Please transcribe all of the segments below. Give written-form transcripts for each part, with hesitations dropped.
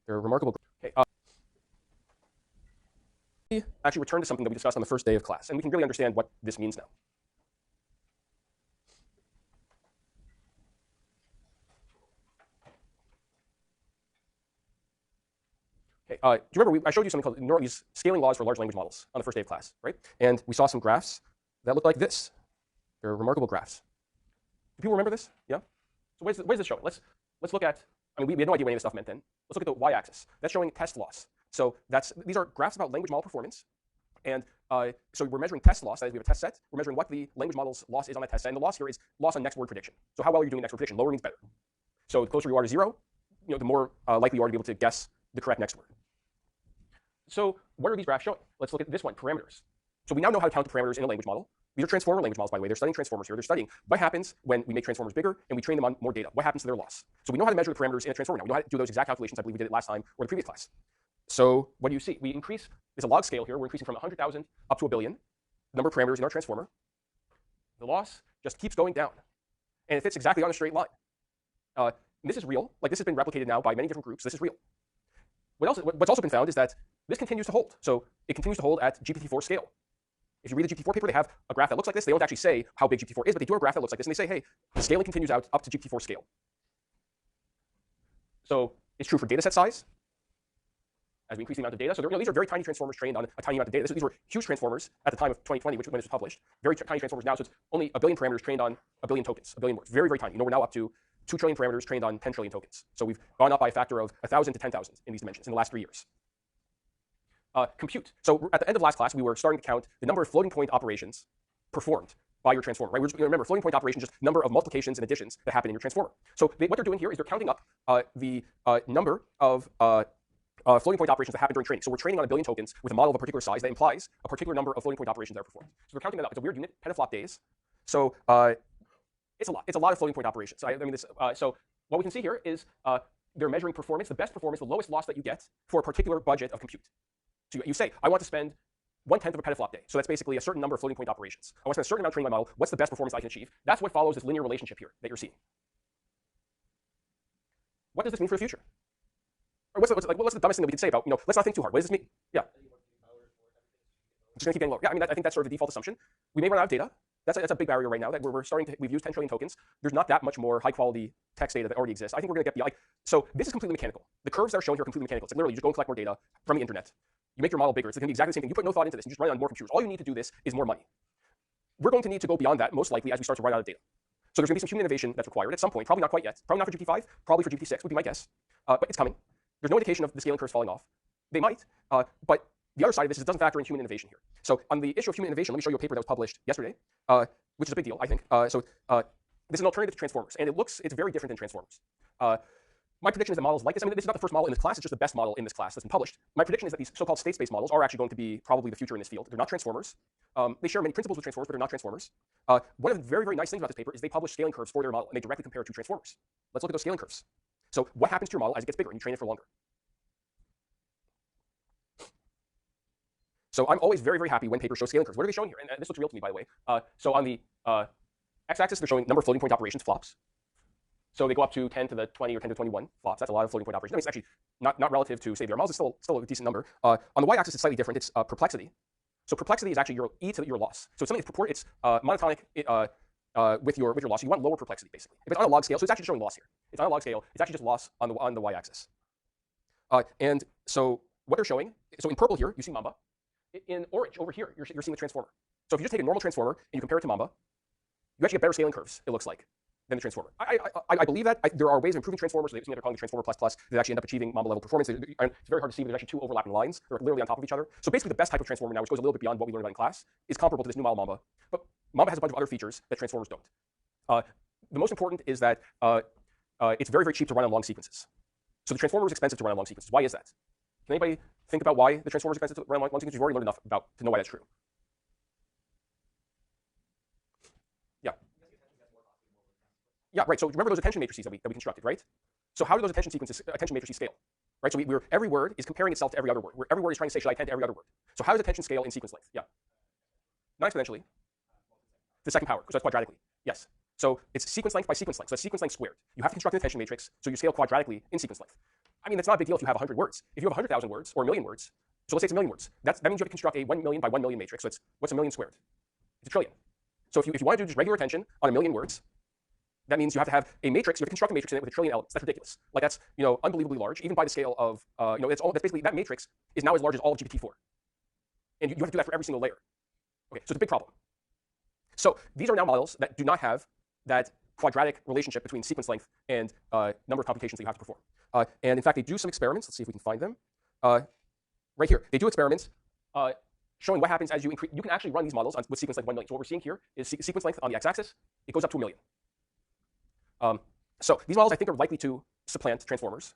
They're remarkable. Okay, actually return to something that we discussed on the first day of class, and we can really understand what this means now. Okay, do you remember I showed you something called these scaling laws for large language models on the first day of class, right? And we saw some graphs that look like this. They're remarkable graphs. Do people remember this? Yeah? So what is this showing? Let's look at, I mean, we had no idea what any of this stuff meant then. Let's look at the y-axis. That's showing test loss. So these are graphs about language model performance. And so we're measuring test loss. That is, we have a test set. We're measuring what the language model's loss is on that test set. And the loss here is loss on next word prediction. So how well are you doing next word prediction? Lower means better. So the closer you are to 0, the more likely you are to be able to guess the correct next word. So what are these graphs showing? Let's look at this one, parameters. So we now know how to count the parameters in a language model. These are transformer language models, by the way. They're studying transformers here. They're studying what happens when we make transformers bigger and we train them on more data. What happens to their loss? So we know how to measure the parameters in a transformer now. We know how to do those exact calculations. I believe we did it last time or the previous class. So what do you see? We increase, there's a log scale here. We're increasing from 100,000 up to 1 billion, the number of parameters in our transformer. The loss just keeps going down. And it fits exactly on a straight line. This is real. Like, this has been replicated now by many different groups. This is real. What's also been found is that this continues to hold. So it continues to hold at GPT-4 scale. If you read the GPT-4 paper, they have a graph that looks like this. They don't actually say how big GPT-4 is, but they do a graph that looks like this. And they say, hey, the scaling continues out up to GPT-4 scale. So it's true for data set size as we increase the amount of data. So these are very tiny transformers trained on a tiny amount of data. These were huge transformers at the time of 2020, when this was published. Very tiny transformers now. So it's only 1 billion parameters trained on 1 billion tokens, 1 billion words. Very, very tiny. We're now up to 2 trillion parameters trained on 10 trillion tokens. So we've gone up by a factor of 1,000 to 10,000 in these dimensions in the last 3 years. Compute. So at the end of last class, we were starting to count the number of floating point operations performed by your transformer, right? Remember, floating point operations, just number of multiplications and additions that happen in your transformer. So what they're doing here is they're counting up the number of floating point operations that happen during training. So we're training on 1 billion tokens with a model of a particular size that implies a particular number of floating point operations that are performed. So we're counting that up. It's a weird unit, petaflop days. So it's a lot. It's a lot of floating point operations. So what we can see here is they're measuring performance, the best performance, the lowest loss that you get for a particular budget of compute. So you say, I want to spend 1/10 of a petaflop day. So that's basically a certain number of floating point operations. I want to spend a certain amount training my model. What's the best performance I can achieve? That's what follows this linear relationship here that you're seeing. What does this mean for the future? Or what's the dumbest thing that we could say about, let's not think too hard. What does this mean? Yeah. Just going to keep getting lower. Yeah, I think that's sort of the default assumption. We may run out of data. That's a big barrier right now that we've used 10 trillion tokens. There's not that much more high quality text data that already exists. I think we're going to get so this is completely mechanical. The curves that are shown here are completely mechanical. It's like literally you just go and collect more data from the internet. You make your model bigger. It's going to be exactly the same thing. You put no thought into this. You just run it on more computers. All you need to do this is more money. We're going to need to go beyond that, most likely, as we start to run out of data. So there's going to be some human innovation that's required at some point. Probably not quite yet. Probably not for GPT-5. Probably for GPT-6 would be my guess. But it's coming. There's no indication of the scaling curves falling off. They might. But the other side of this is it doesn't factor in human innovation here. So on the issue of human innovation, let me show you a paper that was published yesterday, which is a big deal, I think. This is an alternative to transformers, and it's very different than transformers. My prediction is that models like this, this is not the first model in this class, it's just the best model in this class that's been published. My prediction is that these so-called state space models are actually going to be probably the future in this field. They're not transformers. They share many principles with transformers, but they're not transformers. One of the very, very nice things about this paper is they publish scaling curves for their model, and they directly compare it to transformers. Let's look at those scaling curves. So what happens to your model as it gets bigger and you train it for longer? So I'm always very, very happy when papers show scaling curves. What are they showing here? And this looks real to me, by the way. So on the x-axis, they're showing number of floating point operations, flops. So they go up to 10 to the 20 or 10 to 21 flops. That's a lot of floating point operations. It's actually not relative to, say, the models. It's still a decent number. On the y-axis, it's slightly different. It's perplexity. So perplexity is actually your e to your loss. So it's something it's monotonic with your loss. So you want lower perplexity, basically. If it's on a log scale, so it's actually showing loss here. It's on a log scale. It's actually just loss on the y-axis. And so what they're showing, so in purple here, you see Mamba. In orange, over here, you're seeing the transformer. So if you just take a normal transformer and you compare it to Mamba, you actually get better scaling curves, it looks like, than the transformer. I believe that. There are ways of improving transformers. So they're calling the transformer plus that actually end up achieving Mamba level performance. It's very hard to see, but there's actually 2 overlapping lines. They're literally on top of each other. So basically the best type of transformer now, which goes a little bit beyond what we learned about in class, is comparable to this new model Mamba. But Mamba has a bunch of other features that transformers don't. The most important is that it's very, very cheap to run on long sequences. So the transformer is expensive to run on long sequences. Why is that? Can anybody think about why the transformer is expensive to run on long sequences? You've already learned enough to know why that's true. Yeah. Yeah, right. So remember those attention matrices that we constructed, right? So how do those attention matrices scale? Right. So every word is comparing itself to every other word. Every word is trying to say, should I attend to every other word? So how does attention scale in sequence length? Yeah. Not exponentially. The second power, so that's quadratically. Yes. So it's sequence length by sequence length. So that's sequence length squared. You have to construct an attention matrix, so you scale quadratically in sequence length. I mean, it's not a big deal if you have 100 words. If you have 100,000 words or a million words, so let's say it's a million words. That means you have to construct a 1 million by 1 million matrix. So what's a million squared? It's a trillion. So if you want to do just regular attention on a million words, that means you have to have a matrix. You have to construct a matrix in it with a trillion elements. That's ridiculous. Like that's unbelievably large, even by the scale of that's basically that matrix is now as large as all of GPT-4, and you have to do that for every single layer. Okay, so it's a big problem. So these are now models that do not have that quadratic relationship between sequence length and number of computations that you have to perform. And in fact, they do some experiments. Let's see if we can find them. Right here, they do experiments showing what happens as you increase. You can actually run these models with sequence length 1 million. So what we're seeing here is sequence length on the x-axis. It goes up to 1 million. So these models, I think, are likely to supplant transformers.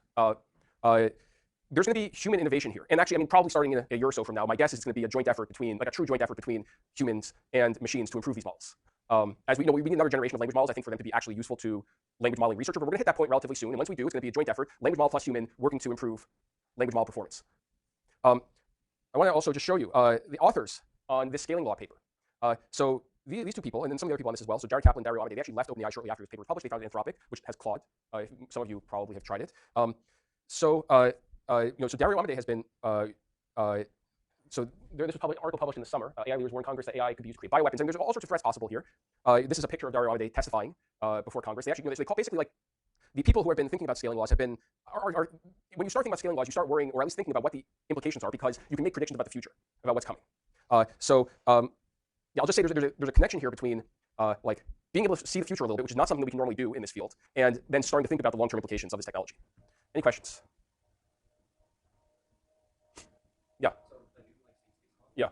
There's going to be human innovation here. And actually, I mean, probably starting in a year or so from now, my guess is it's going to be a joint effort between, like a true joint effort between humans and machines to improve these models. As we know, we need another generation of language models, I think, for them to be actually useful to language modeling researchers. But we're going to hit that point relatively soon. And once we do, it's going to be a joint effort, language model plus human, working to improve language model performance. I want to also just show you the authors on this scaling law paper. So these two people, and then some of the other people on this as well. So Jared Kaplan and Dario Amodei, they actually left OpenAI shortly after this paper was published. They founded Anthropic, which has Claude. Some of you probably have tried it. So Dario Amodei has been this was an article published in the summer. AI leaders warn Congress that AI could be used to create bioweapons, and there's all sorts of threats possible here. This is a picture of Dario Amodei testifying before Congress. They actually, they call basically like the people who have been thinking about scaling laws have been when you start thinking about scaling laws, you start worrying or at least thinking about what the implications are because you can make predictions about the future, about what's coming. I'll just say there's a connection here between like being able to see the future a little bit, which is not something that we can normally do in this field, and then starting to think about the long-term implications of this technology. Any questions? Yeah. Yeah.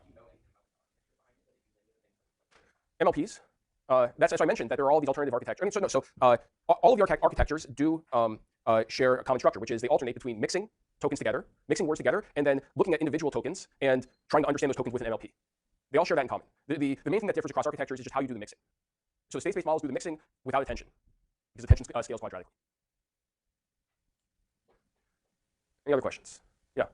MLPs. That's as I mentioned that there are all these alternative architectures. All of the architectures do share a common structure, which is they alternate between mixing tokens together, mixing words together, and then looking at individual tokens and trying to understand those tokens with an MLP. They all share that in common. The main thing that differs across architectures is just how you do the mixing. So state-space models do the mixing without attention, because attention scales quadratically. Any other questions? Yeah.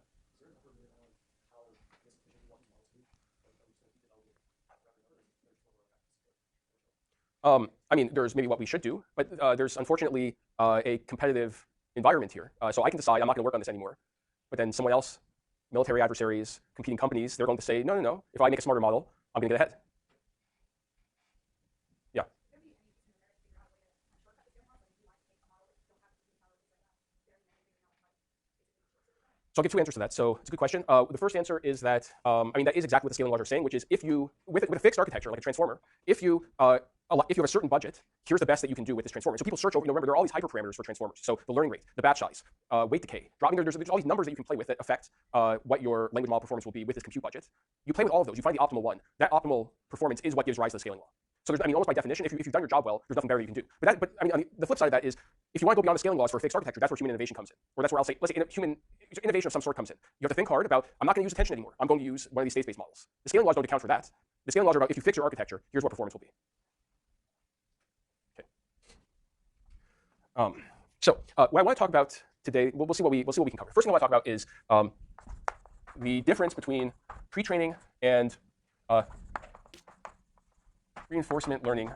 I mean, there's maybe what we should do, but there's unfortunately a competitive environment here. So I can decide I'm not going to work on this anymore, but then someone else, military adversaries, competing companies, they're going to say, no. If I make a smarter model, I'm going to get ahead. Yeah. So I'll give two answers to that. So it's a good question. The first answer is that, that is exactly what the scaling laws are saying, which is if you, with a fixed architecture, like a transformer, if you have a certain budget, here's the best that you can do with this transformer. So people search over, remember, there are all these hyperparameters for transformers. So the learning rate, the batch size, weight decay, dropping, there's all these numbers that you can play with that affect what your language model performance will be with this compute budget. You play with all of those, you find the optimal one. That optimal performance is what gives rise to the scaling law. So almost by definition, if you've done your job well, there's nothing better you can do. But the flip side of that is, if you want to go beyond the scaling laws for a fixed architecture, that's where human innovation comes in. Or that's where let's say human innovation of some sort comes in. You have to think hard about, I'm not going to use attention anymore. I'm going to use one of these state-space models. The scaling laws don't account for that. The scaling laws are about, if you fix your architecture, here's what performance will be. Okay. What I want to talk about today, we'll see what we can cover. First thing I want to talk about is the difference between pre-training and reinforcement learning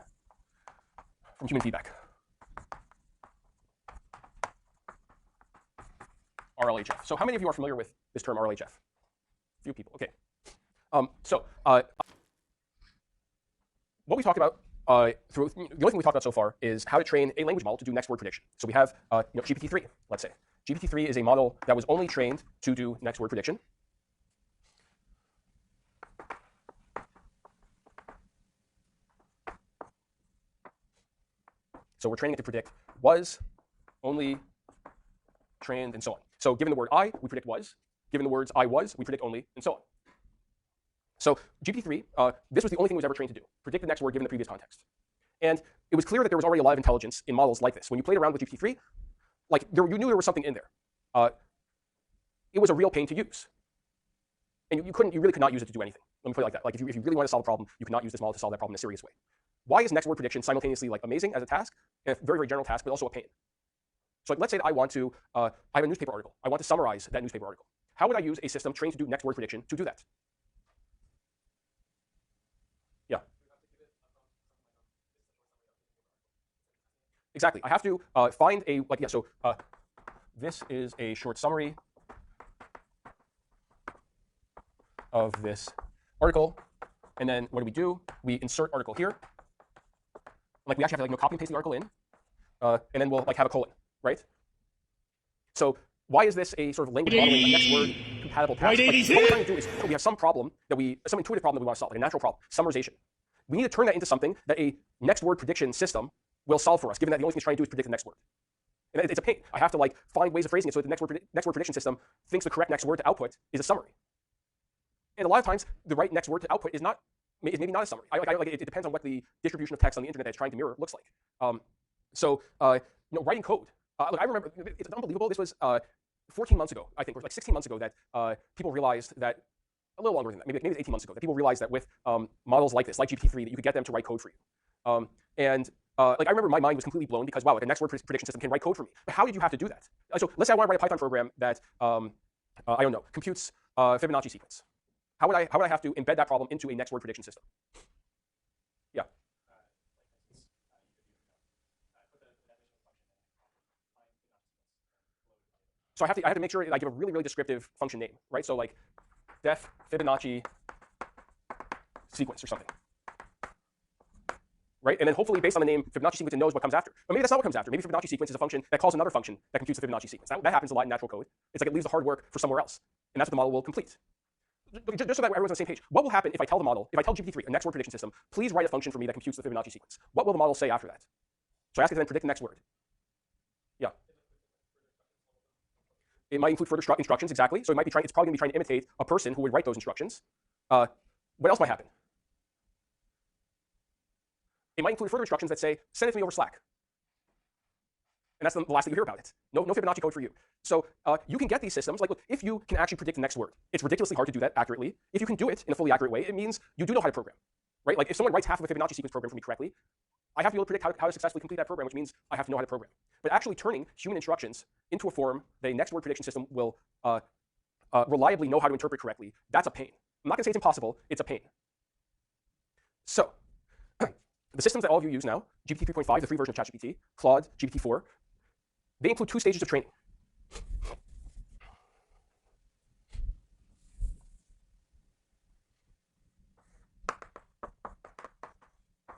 from human feedback. RLHF. So how many of you are familiar with this term RLHF? A few people. Okay. What we talked about the only thing we talked about so far is how to train a language model to do next word prediction. So we have GPT-3, let's say. GPT-3 is a model that was only trained to do next word prediction. So we're training it to predict was, only, trained, and so on. So given the word I, we predict was. Given the words I was, we predict only, and so on. So GPT-3, this was the only thing it was ever trained to do, predict the next word given the previous context. And it was clear that there was already a lot of intelligence in models like this. When you played around with GPT-3, you knew there was something in there. It was a real pain to use. And you really could not use it to do anything. Let me put it like that. Like if you really want to solve a problem, you cannot use this model to solve that problem in a serious way. Why is next word prediction simultaneously amazing as a task, and a very, very general task, but also a pain? So let's say that I have a newspaper article. I want to summarize that newspaper article. How would I use a system trained to do next word prediction to do that? Yeah. Exactly. I have to find a, this is a short summary of this article. And then what do? We insert article here. Like we actually have to copy and paste the article in, and then we'll have a colon, right? So why is this a sort of language modeling, a next word compatible task? What we're trying to do is we have some problem some intuitive problem that we want to solve, like a natural problem, summarization. We need to turn that into something that a next word prediction system will solve for us, given that the only thing it's trying to do is predict the next word. And it's a pain. I have to find ways of phrasing it so that the next word prediction system thinks the correct next word to output is a summary. And a lot of times, the right next word to output is maybe not a summary. It depends on what the distribution of text on the internet that it's trying to mirror looks like. Writing code. I remember, it's unbelievable. This was 14 months ago, I think, or 16 months ago, that people realized that, a little longer than that, maybe it's 18 months ago, that people realized that with models like this, like GPT-3, that you could get them to write code for you. I remember my mind was completely blown because, wow, like a next word prediction system can write code for me. But how did you have to do that? So let's say I want to write a Python program that, I don't know, computes Fibonacci sequence. How would I have to embed that problem into a next word prediction system? Yeah. So I have to make sure I give a really, really descriptive function name, right? So like def Fibonacci sequence or something, right? And then hopefully based on the name Fibonacci sequence, it knows what comes after. But maybe that's not what comes after. Maybe Fibonacci sequence is a function that calls another function that computes the Fibonacci sequence. That happens a lot in natural code. It's like it leaves the hard work for somewhere else, and that's what the model will complete. Just so that everyone's on the same page, what will happen if I tell GPT-3, a next word prediction system, please write a function for me that computes the Fibonacci sequence? What will the model say after that? So I ask it to then predict the next word. Yeah. It might include further instructions, exactly. So it's probably going to be trying to imitate a person who would write those instructions. What else might happen? It might include further instructions that say, send it to me over Slack. And that's the last thing you hear about it. No Fibonacci code for you. So you can get these systems. Like, look, if you can actually predict the next word, it's ridiculously hard to do that accurately. If you can do it in a fully accurate way, it means you do know how to program, right? Like if someone writes half of a Fibonacci sequence program for me correctly, I have to be able to predict how to successfully complete that program, which means I have to know how to program. But actually turning human instructions into a form that a next word prediction system will reliably know how to interpret correctly, that's a pain. I'm not going to say it's impossible. It's a pain. So the systems that all of you use now, GPT 3.5, the free version of ChatGPT, Claude, GPT-4, they include 2 stages of training.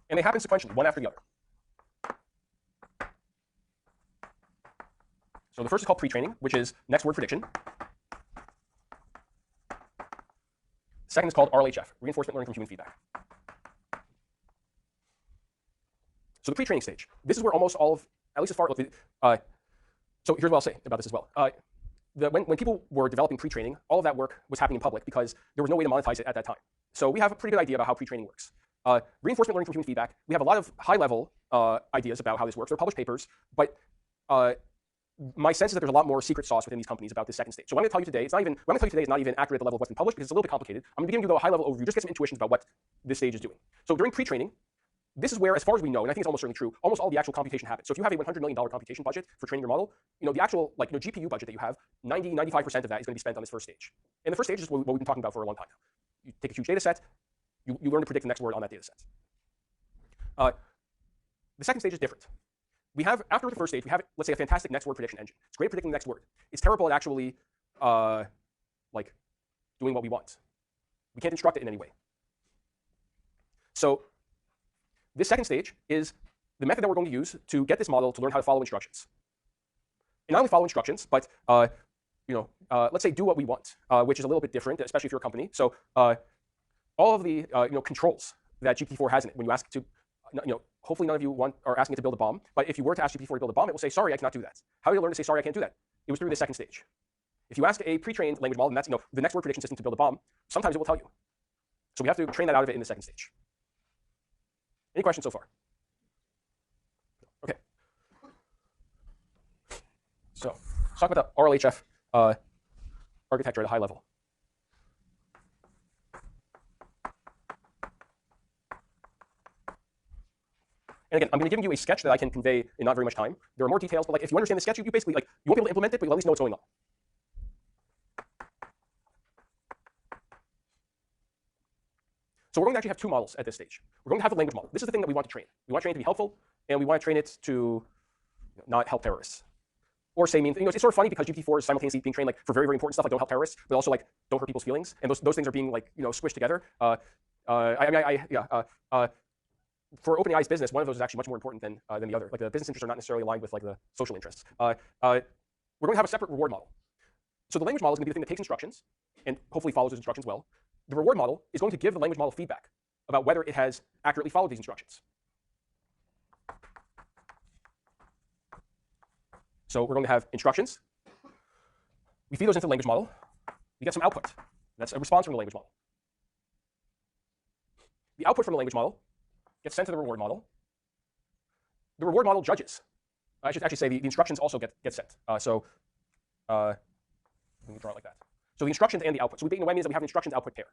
And they happen sequentially, one after the other. So the first is called pre-training, which is next word prediction. The second is called RLHF, reinforcement learning from human feedback. So the pre-training stage, this is where almost all of, at least as far, so here's what I'll say about this as well. When people were developing pre-training, all of that work was happening in public because there was no way to monetize it at that time. So we have a pretty good idea about how pre-training works. Reinforcement learning from human feedback, we have a lot of high-level ideas about how this works. They're published papers, but my sense is that there's a lot more secret sauce within these companies about this second stage. So what I'm going to tell you today, is not even accurate at the level of what's been published because it's a little bit complicated. I'm going to be giving you a high-level overview, just get some intuitions about what this stage is doing. So during pre-training, this is where, as far as we know, and I think it's almost certainly true, almost all the actual computation happens. So if you have a $100 million computation budget for training your model, the actual GPU budget that you have, 95% of that is going to be spent on this first stage. And the first stage is what we've been talking about for a long time now. You take a huge data set, you learn to predict the next word on that data set. The second stage is different. We have, after the first stage, we have, let's say, a fantastic next word prediction engine. It's great at predicting the next word. It's terrible at actually doing what we want. We can't instruct it in any way. So this second stage is the method that we're going to use to get this model to learn how to follow instructions. And not only follow instructions, but let's say do what we want, which is a little bit different, especially if you're a company. So all of the controls that GPT-4 has in it, when you ask it to, hopefully none of you are asking it to build a bomb, but if you were to ask GPT-4 to build a bomb, it will say, sorry, I cannot do that. How do you learn to say, sorry, I can't do that? It was through the second stage. If you ask a pre-trained language model, and that's the next word prediction system to build a bomb, sometimes it will tell you. So we have to train that out of it in the second stage. Any questions so far? Okay. So let's talk about the RLHF architecture at a high level. And again, I'm going to give you a sketch that I can convey in not very much time. There are more details, but if you understand the sketch, you basically you won't be able to implement it, but you'll at least know what's going on. So we're going to actually have 2 models at this stage. We're going to have the language model. This is the thing that we want to train. We want to train it to be helpful, and we want to train it to not help terrorists. or say mean things. It's sort of funny because GPT-4 is simultaneously being trained like for very, very important stuff, like don't help terrorists, but also like don't hurt people's feelings, and those things are being like squished together. For OpenAI's business, one of those is actually much more important than the other. Like the business interests are not necessarily aligned with like the social interests. We're going to have a separate reward model. So the language model is going to be the thing that takes instructions and hopefully follows those instructions well. The reward model is going to give the language model feedback about whether it has accurately followed these instructions. So we're going to have instructions. We feed those into the language model. We get some output. That's a response from the language model. The output from the language model gets sent to the reward model. The reward model judges. I should actually say the instructions also get sent. Let me draw it like that. So the instructions and the output. So in a way means that we have an instructions output pair.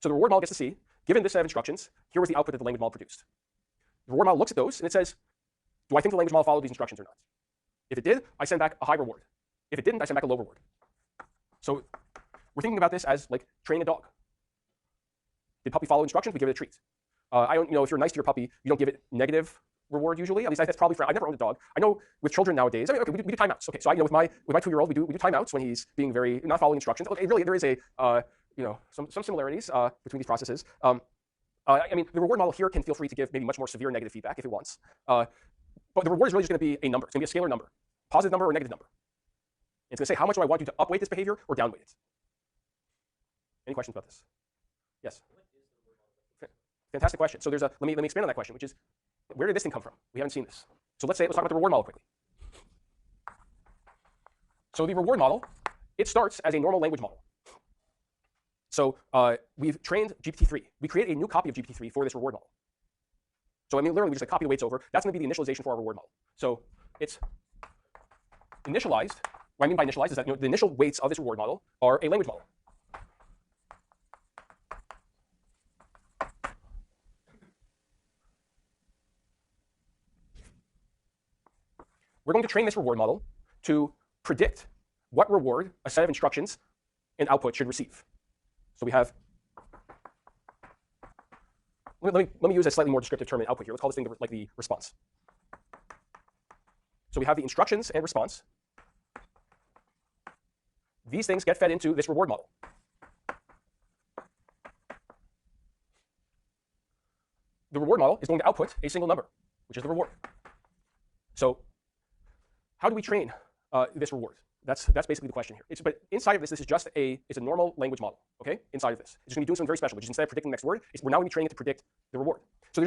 So the reward model gets to see, given this set of instructions, here was the output that the language model produced. The reward model looks at those and it says, do I think the language model followed these instructions or not? If it did, I send back a high reward. If it didn't, I send back a low reward. So we're thinking about this as like training a dog. Did puppy follow instructions? We give it a treat. I don't, if you're nice to your puppy, you don't give it negative reward usually. At least that's probably for. I've never owned a dog. I know with children nowadays. I mean, okay, we do timeouts. Okay, so I with my 2-year-old, we do timeouts when he's being very not following instructions. Okay, really, there is a some similarities between these processes. I mean, the reward model here can feel free to give maybe much more severe negative feedback if it wants. But the reward is really just going to be a number. It's going to be a scalar number, positive number or negative number. It's going to say how much do I want you to upweight this behavior or downweight it. Any questions about this? Yes. Fantastic question. So there's let me expand on that question, which is, where did this thing come from? We haven't seen this. So let's talk about the reward model quickly. So the reward model, it starts as a normal language model. So we've trained GPT-3. We create a new copy of GPT-3 for this reward model. So I mean, literally, we just like copy the weights over. That's going to be the initialization for our reward model. So it's initialized. What I mean by initialized is that the initial weights of this reward model are a language model. We're going to train this reward model to predict what reward a set of instructions and output should receive. So we have, let me use a slightly more descriptive term in output here. Let's call this thing like the response. So we have the instructions and response. These things get fed into this reward model. The reward model is going to output a single number, which is the reward. So how do we train this reward? That's basically the question here. But inside of this is just it's a normal language model. Okay, inside of this, it's just going to be doing something very special, which is instead of predicting the next word, we're now going to be training it to predict the reward. So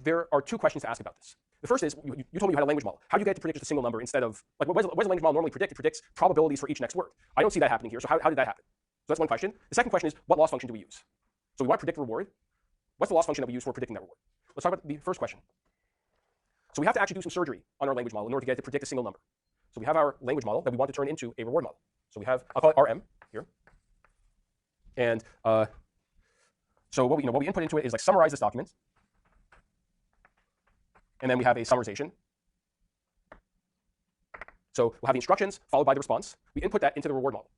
there are two questions to ask about this. The first is, you told me you had a language model. How do you get to predict just a single number instead of, like, what does a language model normally predict? It predicts probabilities for each next word. I don't see that happening here. So how did that happen? So that's one question. The second question is, what loss function do we use? So we want to predict the reward. What's the loss function that we use for predicting that reward? Let's talk about the first question. So we have to actually do some surgery on our language model in order to get it to predict a single number. So we have our language model that we want to turn into a reward model. So we have, I'll call it RM here. And so what we input into it is like summarize this document. And then we have a summarization. So we'll have the instructions followed by the response. We input that into the reward model.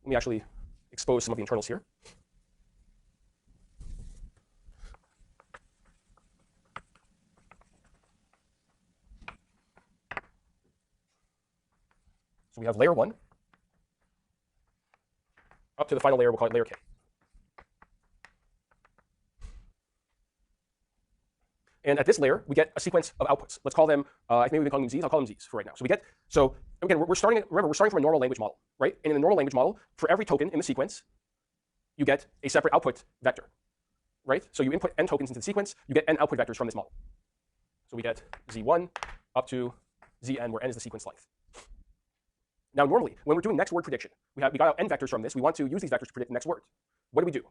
Let me actually expose some of the internals here. So we have layer 1 up to the final layer. We'll call it layer K. And at this layer, we get a sequence of outputs. Let's call them, maybe we can call them Z's. I'll call them Z's for right now. So again, we're starting from a normal language model, right? And in the normal language model, for every token in the sequence, you get a separate output vector, right? So you input n tokens into the sequence, you get n output vectors from this model. So we get Z1 up to Zn, where n is the sequence length. Now, normally, when we're doing next word prediction, we got out n vectors from this. We want to use these vectors to predict the next word. What do we do?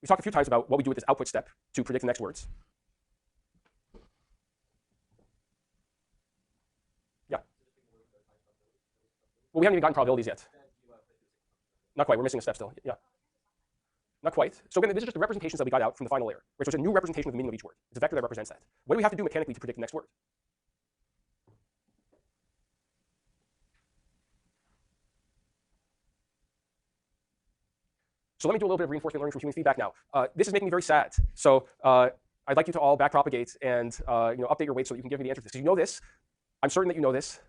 We talked a few times about what we do with this output step to predict the next words. Yeah. Well, we haven't even gotten probabilities yet. Not quite. We're missing a step still. Yeah. Not quite. So again, this is just the representations that we got out from the final layer. Right? So it's a new representation of the meaning of each word. It's a vector that represents that. What do we have to do mechanically to predict the next word? So let me do a little bit of reinforcement learning from human feedback now. This is making me very sad. So I'd like you to all backpropagate and update your weights so that you can give me the answer to this. Because you know this. I'm certain that you know this.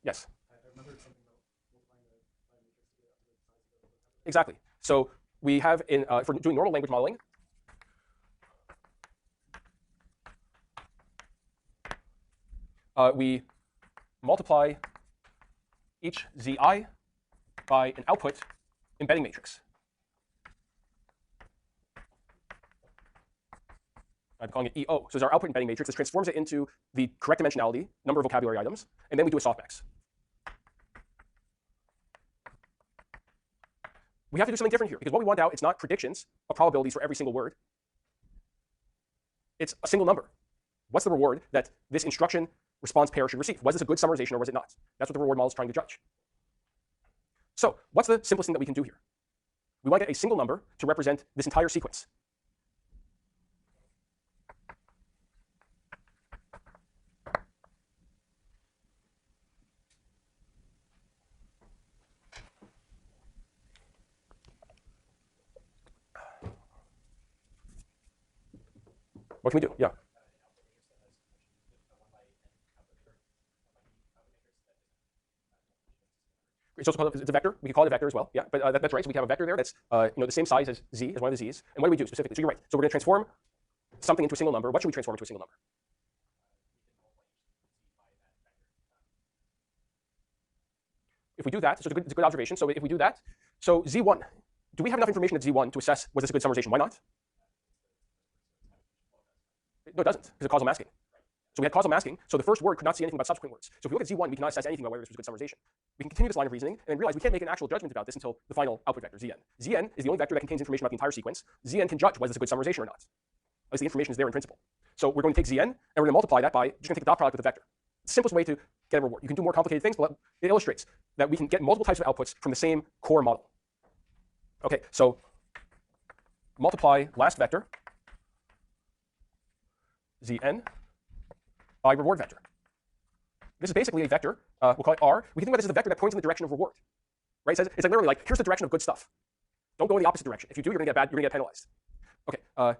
Yes? I remember something about multiplying the matrix to get up to the size of the. Exactly. So we have, for doing normal language modeling, we multiply each zi by an output embedding matrix. I'm calling it EO. So it's our output embedding matrix. This transforms it into the correct dimensionality, number of vocabulary items, and then we do a softmax. We have to do something different here, because what we want out, it's not predictions of probabilities for every single word. It's a single number. What's the reward that this instruction response pair should receive? Was this a good summarization or was it not? That's what the reward model is trying to judge. So what's the simplest thing that we can do here? We want to get a single number to represent this entire sequence. What can we do? Yeah. So it's a vector. We can call it a vector as well. Yeah, but that's right. So we have a vector there that's the same size as z, as one of the z's. And what do we do specifically? So you're right. So we're going to transform something into a single number. What should we transform into a single number? If we do that, so it's a good observation. So if we do that, so z1, do we have enough information at z1 to assess was this a good summarization? Why not? No, it doesn't, because of causal masking. So we had causal masking, so the first word could not see anything about subsequent words. So if we look at z1, we cannot assess anything about whether this was a good summarization. We can continue this line of reasoning and then realize we can't make an actual judgment about this until the final output vector, zn. Zn is the only vector that contains information about the entire sequence. Zn can judge whether this is a good summarization or not. At least the information is there in principle. So we're going to take zn, and we're going to multiply that by just going to take the dot product with the vector. It's the simplest way to get a reward. You can do more complicated things, but it illustrates that we can get multiple types of outputs from the same core model. Okay, so multiply last vector, zn, by reward vector. This is basically a vector. We'll call it R. We can think about this as a vector that points in the direction of reward. Right? It's like literally like, here's the direction of good stuff. Don't go in the opposite direction. If you do, you're going to get bad. You're going to get penalized. Okay. So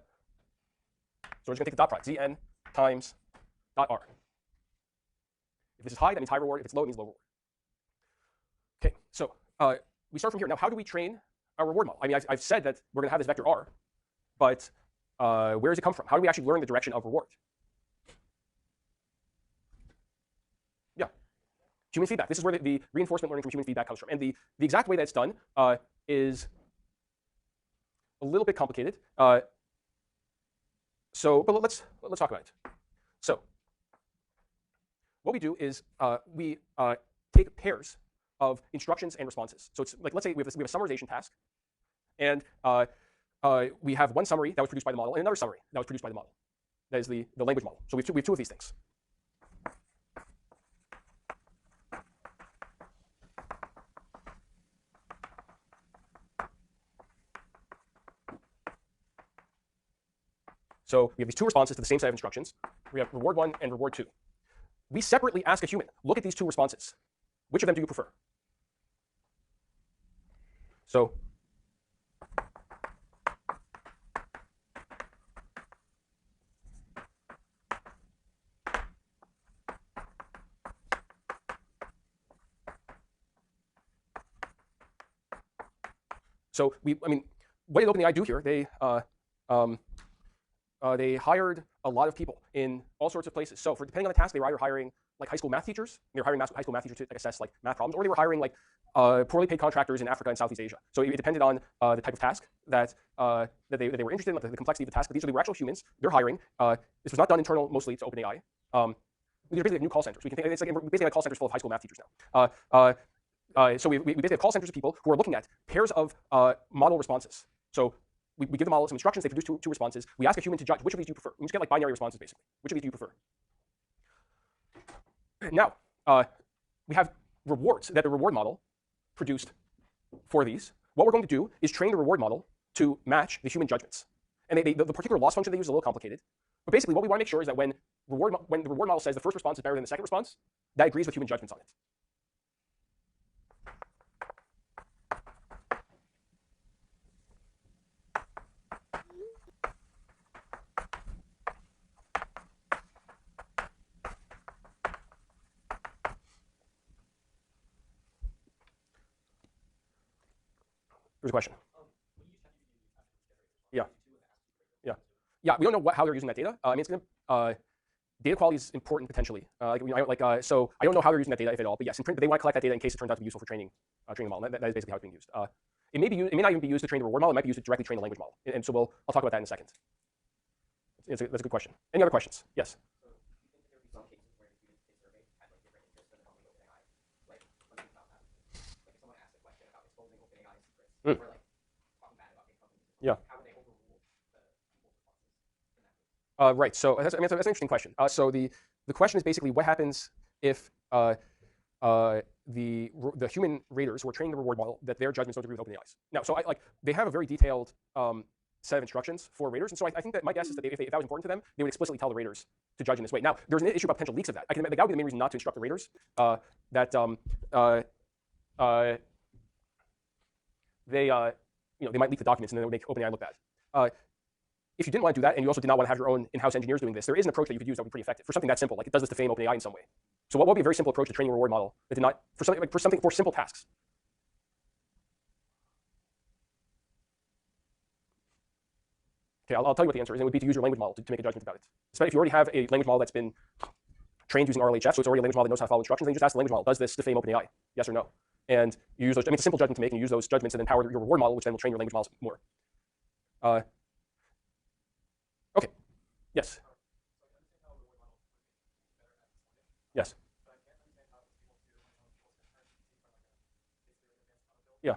we're just going to take the dot product, zn times dot r. If this is high, that means high reward. If it's low, it means low reward. Okay. So we start from here. Now, how do we train our reward model? I mean, I've said that we're going to have this vector R, but where does it come from? How do we actually learn the direction of reward? Yeah. Human feedback. This is where the reinforcement learning from human feedback comes from. And the exact way that it's done is a little bit complicated. But let's talk about it. So what we do is we take pairs of instructions and responses. So it's like, let's say we have a summarization task, and we have one summary that was produced by the model and another summary that was produced by the model. That is the language model. So we have two of these things. So we have these two responses to the same set of instructions. We have reward 1 and reward 2. We separately ask a human, look at these two responses. Which of them do you prefer? So what did OpenAI do here? They hired a lot of people in all sorts of places. So depending on the task, they were either hiring like high school math teachers, they were hiring high school math teachers to assess like math problems, or they were hiring like poorly paid contractors in Africa and Southeast Asia. So it depended on the type of task that they were interested in, the complexity of the task. But they were actual humans. They're hiring. This was not done internal mostly to OpenAI. They're basically like new call centers. We can think it's like basically like call centers full of high school math teachers now. So we basically have call centers of people who are looking at pairs of model responses. So we give the model some instructions. They produce two responses. We ask a human to judge which of these do you prefer. We just get like binary responses basically. Which of these do you prefer? Now we have rewards that the reward model produced for these. What we're going to do is train the reward model to match the human judgments. And the particular loss function they use is a little complicated. But basically, what we want to make sure is that when the reward model says the first response is better than the second response, that agrees with human judgments on it. There's a question. When you use ChatGPT attribute generators, Yeah. two of the attribute Yeah. Yeah. We don't know how they're using that data. I mean, it's gonna. Data quality is important potentially. So I don't know how they're using that data if at all. But yes, in print, they want to collect that data in case it turns out to be useful for training the model. That is basically how it's being used. It may be used, it may not even be used to train the reward model. It might be used to directly train the language model. And so I'll talk about that in a second. That's a good question. Any other questions? Yes. So do you think that there would be some cases where the students take surveys had like different interests in the company OpenAI? Like, what do you think about that? Like, if someone asked a question about exposing OpenAI secrets, or like talking bad about big companies, Yeah. how would they overrule the people's responses in that case? Right. So that's an interesting question. So the question is basically what happens if the human raters who are training the reward model that their judgments don't agree with OpenAI's. Now, so they have a very detailed set of instructions for raters, and so I think that my guess is that if that was important to them, they would explicitly tell the raters to judge in this way. Now, there's an issue about potential leaks of that. That would be the main reason not to instruct the raters. They might leak the documents and then it would make OpenAI look bad. If you didn't want to do that, and you also did not want to have your own in-house engineers doing this, there is an approach that you could use that would be pretty effective for something that simple. Like it does this to defame OpenAI in some way. So what would be a very simple approach to training a reward model that did not for simple tasks? Okay, I'll tell you what the answer is. It would be to use your language model to make a judgment about it. Especially if you already have a language model that's been trained using RLHF, so it's already a language model that knows how to follow instructions. Then you just ask the language model, does this defame OpenAI? Yes or no? And you use those. I mean, it's a simple judgment to make, and you use those judgments and then power your reward model, which then will train your language models more. Okay. Yes. Yes. Yeah.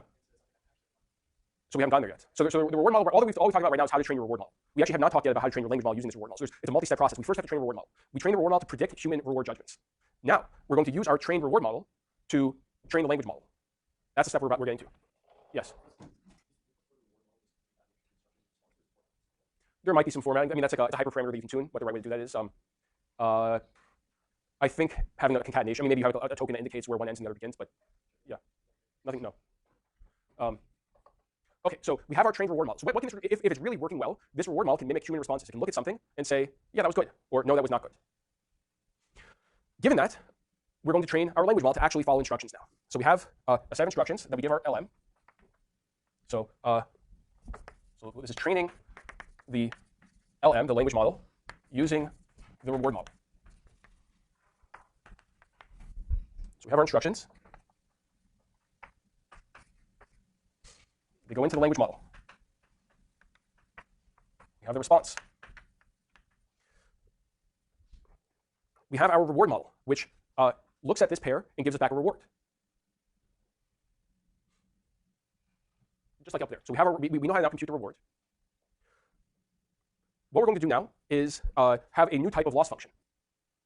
So we haven't gotten there yet. So the reward model, all we've talked about right now is how to train your reward model. We actually have not talked yet about how to train your language model using this reward model. So it's a multi-step process. We first have to train a reward model. We train the reward model to predict human reward judgments. Now, we're going to use our trained reward model to train the language model. That's the step we're getting to. Yes. There might be some formatting. I mean, that's like it's a hyperparameter that you can tune. What the right way to do that is. I think having a concatenation. I mean, maybe you have a token that indicates where one ends and the other begins, but yeah, nothing. No. Okay, so we have our trained reward model. So what can if it's really working well, this reward model can mimic human responses. It can look at something and say, yeah, that was good, or no, that was not good. Given that, we're going to train our language model to actually follow instructions now. So we have a set of instructions that we give our LM. So this is training the LM, the language model, using the reward model. So we have our instructions. They go into the language model. We have the response. We have our reward model, which looks at this pair and gives us back a reward. Just like up there. So we know how to now compute the reward. What we're going to do now is have a new type of loss function.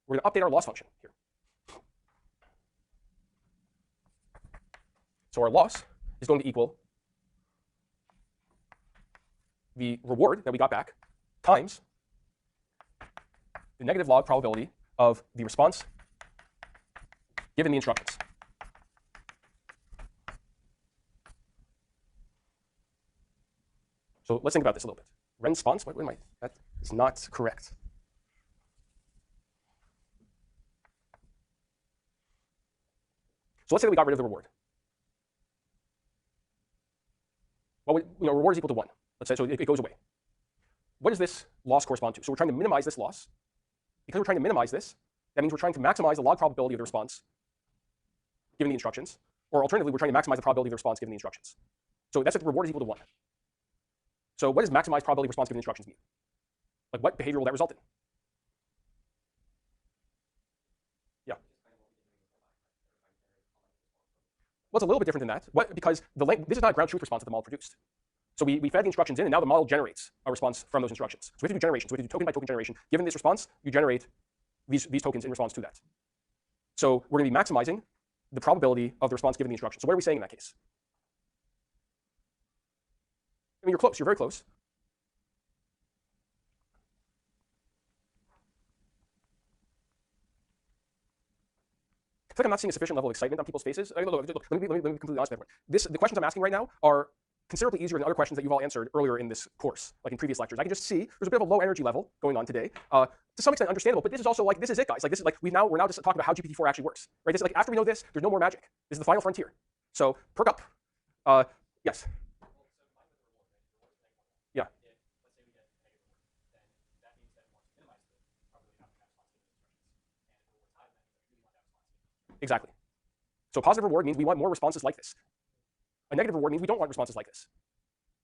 We're going to update our loss function here. So our loss is going to equal the reward that we got back times the negative log probability of the response given the instructions. So let's think about this a little bit. Response, what am I? That is not correct. So let's say that we got rid of the reward. Well, reward is equal to 1. Let's say, so it goes away. What does this loss correspond to? So we're trying to minimize this loss. Because we're trying to minimize this, that means we're trying to maximize the log probability of the response given the instructions. Or alternatively, we're trying to maximize the probability of the response given the instructions. So that's if the reward is equal to 1. So what does maximized probability of response given the instructions mean? Like what behavior will that result in? Yeah. Well, it's a little bit different than that. Because this is not a ground truth response that the model produced. So we fed the instructions in, and now the model generates a response from those instructions. So we have to do generation. So we have to do token by token generation. Given this response, you generate these tokens in response to that. So we're going to be maximizing the probability of the response given the instruction. So what are we saying in that case? I mean, you're close. You're very close. I feel like I'm not seeing a sufficient level of excitement on people's faces. Let me be completely honest with everyone. The questions I'm asking right now are considerably easier than other questions that you've all answered earlier in this course, like in previous lectures. I can just see there's a bit of a low energy level going on today. To some extent understandable, but this is also like, this is it, guys. Like this is like we're now just talking about how GPT-4 actually works, right? This is like after we know this, there's no more magic. This is the final frontier. So perk up. Yes. Exactly. So positive reward means we want more responses like this. A negative reward means we don't want responses like this.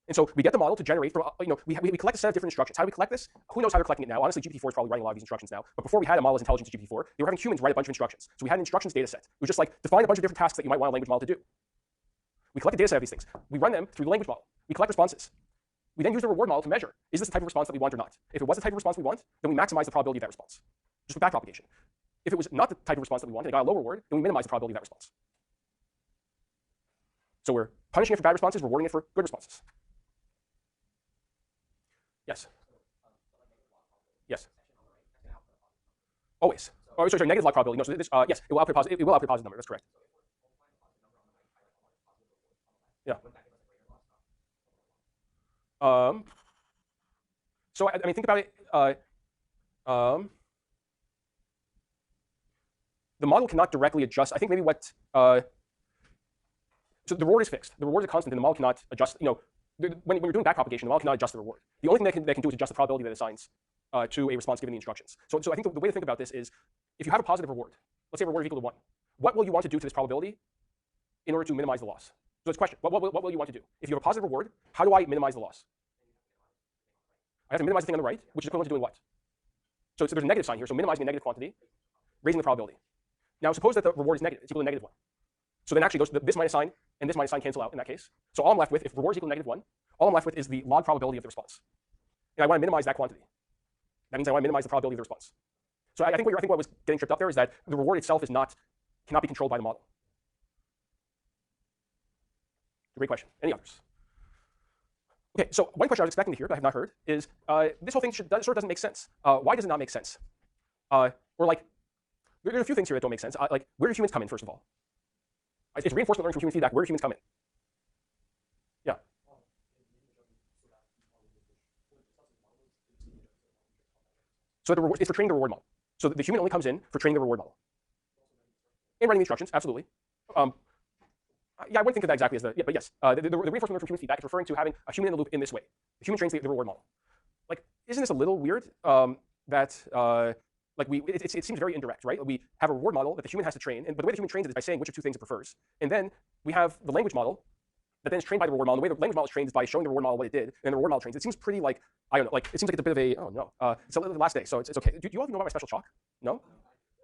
And so we get the model to generate from, we collect a set of different instructions. How do we collect this? Who knows how they're collecting it now? Honestly, GPT-4 is probably writing a lot of these instructions now. But before we had a model as intelligent as GPT-4, they were having humans write a bunch of instructions. So we had an instructions data set. It was just like define a bunch of different tasks that you might want a language model to do. We collect a data set of these things. We run them through the language model. We collect responses. We then use the reward model to measure, is this the type of response that we want or not? If it was the type of response we want, then we maximize the probability of that response, just with backpropagation. If it was not the type of response that we wanted, it got a low reward, then we minimize the probability of that response. So we're punishing it for bad responses, rewarding it for good responses. Yes? Yes. Always. Oh, sorry, negative log probability. No, so this, yes, it will output a positive. It will output a positive number. That's correct. Yeah. So I mean, think about it. The model cannot directly adjust. I think maybe what so the reward is fixed. The reward is a constant, and the model cannot adjust. When you're doing backpropagation, the model cannot adjust the reward. The only thing they can do is adjust the probability that it assigns to a response given the instructions. So I think the way to think about this is, if you have a positive reward, let's say reward is equal to 1, what will you want to do to this probability in order to minimize the loss? So it's a question. What will you want to do? If you have a positive reward, how do I minimize the loss? I have to minimize the thing on the right, which is equivalent to doing what? So there's a negative sign here, so minimizing a negative quantity, raising the probability. Now suppose that the reward is negative, it's equal to -1. So then actually this minus sign and this minus sign cancel out in that case. So all I'm left with, if reward is equal to -1, all I'm left with is the log probability of the response. And I want to minimize that quantity. That means I want to minimize the probability of the response. So I think what was getting tripped up there is that the reward itself cannot be controlled by the model. Great question. Any others? Okay, so one question I was expecting to hear, but I have not heard, is this whole thing sort of doesn't make sense. Why does it not make sense? Or like, there are a few things here that don't make sense. Like, where do humans come in, first of all? It's reinforcement learning from human feedback. Where do humans come in? Yeah. So it's for training the reward model. So the human only comes in for training the reward model. And running the instructions, absolutely. Yeah, I wouldn't think of that exactly as but yes. The reinforcement learning from human feedback is referring to having a human in the loop in this way. The human trains the reward model. Like, isn't this a little weird? It seems very indirect, right? We have a reward model that the human has to train, but the way the human trains it is by saying which of two things it prefers. And then we have the language model that then is trained by the reward model. And the way the language model is trained is by showing the reward model what it did, and the reward model trains. It seems pretty like, I don't know, like it seems like it's a bit of a, oh no, it's a little the last day, so it's okay. Do you all know about my special chalk? No?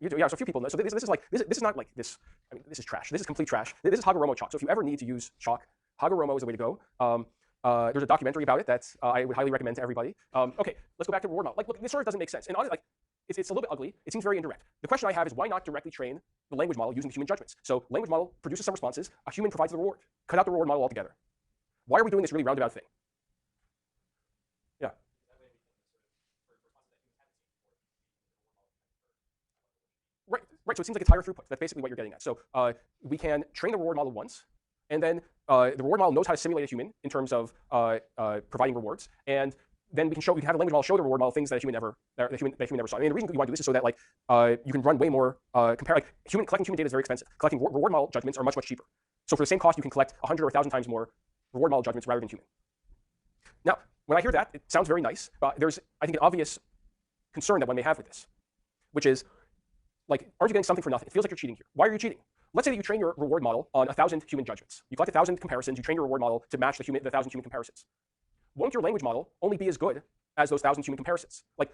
You do, yeah, so a few people know. So this is not like this, I mean, this is trash. This is complete trash. This is Hagoromo chalk. So if you ever need to use chalk, Hagoromo is the way to go. There's a documentary about it that I would highly recommend to everybody. Okay, let's go back to reward model. Like, look, this sort of doesn't make sense. And honestly, like, it's a little bit ugly. It seems very indirect. The question I have is, why not directly train the language model using the human judgments? So language model produces some responses. A human provides the reward. Cut out the reward model altogether. Why are we doing this really roundabout thing? Yeah. Right. So it seems like it's higher throughput. That's basically what you're getting at. So we can train the reward model once, and then the reward model knows how to simulate a human in terms of providing rewards, and then we can have a language model show the reward model things that a human never saw. I mean, the reason we want to do this is so that you can run way more collecting human data is very expensive. Collecting reward model judgments are much cheaper. So for the same cost, you can collect 100 or 1,000 times more reward model judgments rather than human. Now, when I hear that, it sounds very nice. There's, I think, an obvious concern that one may have with this, which is, like, aren't you getting something for nothing? It feels like you're cheating here. Why are you cheating? Let's say that you train your reward model on 1,000 human judgments. You collect 1,000 comparisons. You train your reward model to match the 1,000 human comparisons. Won't your language model only be as good as those 1,000 human comparisons? Like,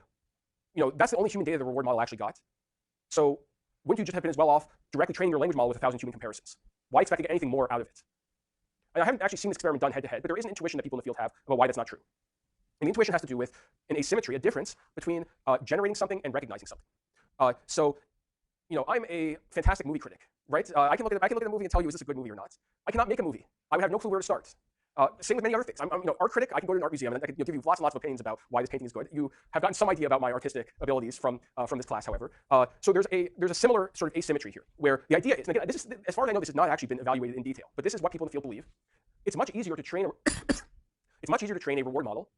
that's the only human data the reward model actually got. So wouldn't you just have been as well off directly training your language model with 1,000 human comparisons? Why expect to get anything more out of it? And I haven't actually seen this experiment done head-to-head, but there is an intuition that people in the field have about why that's not true. And the intuition has to do with an asymmetry, a difference between generating something and recognizing something. I'm a fantastic movie critic, right? I can look at a movie and tell you, is this a good movie or not? I cannot make a movie. I would have no clue where to start. Same with many other things. I'm art critic. I can go to an art museum and I can give you lots and lots of opinions about why this painting is good. You have gotten some idea about my artistic abilities from this class, however. So there's a similar sort of asymmetry here, where the idea is, and again, as far as I know, this has not actually been evaluated in detail, but this is what people in the field believe. It's much easier to train a reward model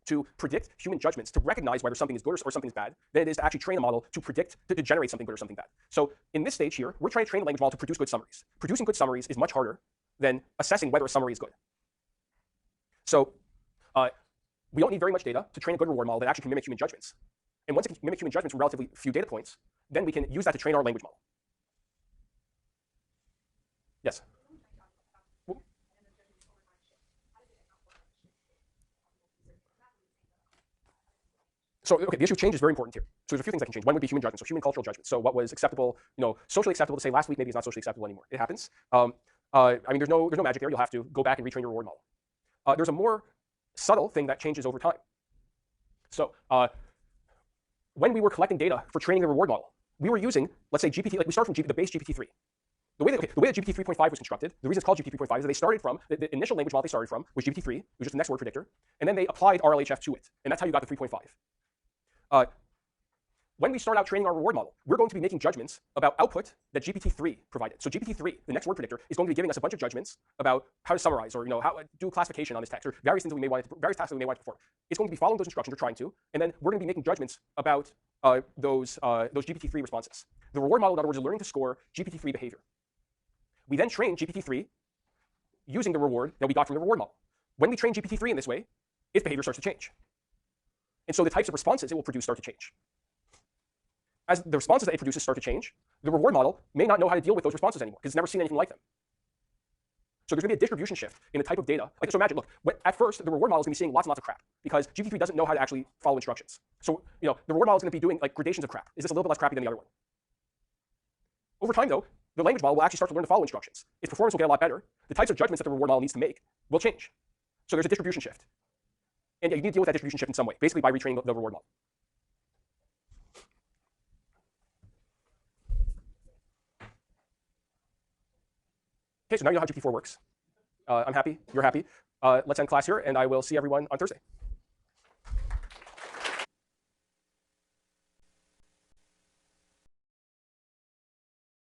to predict human judgments, to recognize whether something is good or something is bad, than it is to actually train a model to predict, to generate something good or something bad. So in this stage here, we're trying to train the language model to produce good summaries. Producing good summaries is much harder than assessing whether a summary is good. So we don't need very much data to train a good reward model that actually can mimic human judgments. And once it can mimic human judgments from relatively few data points, then we can use that to train our language model. Yes. Well, so okay, the issue of change is very important here. So there's a few things that can change. One would be human judgment, so human cultural judgment. So what was acceptable, socially acceptable to say last week maybe is not socially acceptable anymore. It happens. I mean, there's no magic there. You'll have to go back and retrain your reward model. There's a more subtle thing that changes over time. So when we were collecting data for training the reward model, we were using, let's say, GPT, like we start from the base GPT-3. The way that GPT 3.5 was constructed, the reason it's called GPT 3.5 is that they started from, the initial language model they started from was GPT-3, it was just the next word predictor, and then they applied RLHF to it, and that's how you got the 3.5. When we start out training our reward model, we're going to be making judgments about output that GPT-3 provided. So GPT-3, the next word predictor, is going to be giving us a bunch of judgments about how to summarize or how to do classification on this text or various things that we may want to, various tasks that we may want to perform. It's going to be following those instructions or trying to, and then we're going to be making judgments about those GPT-3 responses. The reward model, in other words, is learning to score GPT-3 behavior. We then train GPT-3 using the reward that we got from the reward model. When we train GPT-3 in this way, its behavior starts to change. And so the types of responses it will produce start to change. As the responses that it produces start to change, the reward model may not know how to deal with those responses anymore because it's never seen anything like them. So there's going to be a distribution shift in the type of data. So imagine, look, at first, the reward model is going to be seeing lots and lots of crap because GPT-3 doesn't know how to actually follow instructions. So the reward model is going to be doing like gradations of crap. Is this a little bit less crappy than the other one? Over time, though, the language model will actually start to learn to follow instructions. Its performance will get a lot better. The types of judgments that the reward model needs to make will change. So there's a distribution shift. And you need to deal with that distribution shift in some way, basically by retraining the reward model. Okay, so now you know how GPT-4 works. I'm happy. You're happy. Let's end class here, and I will see everyone on Thursday.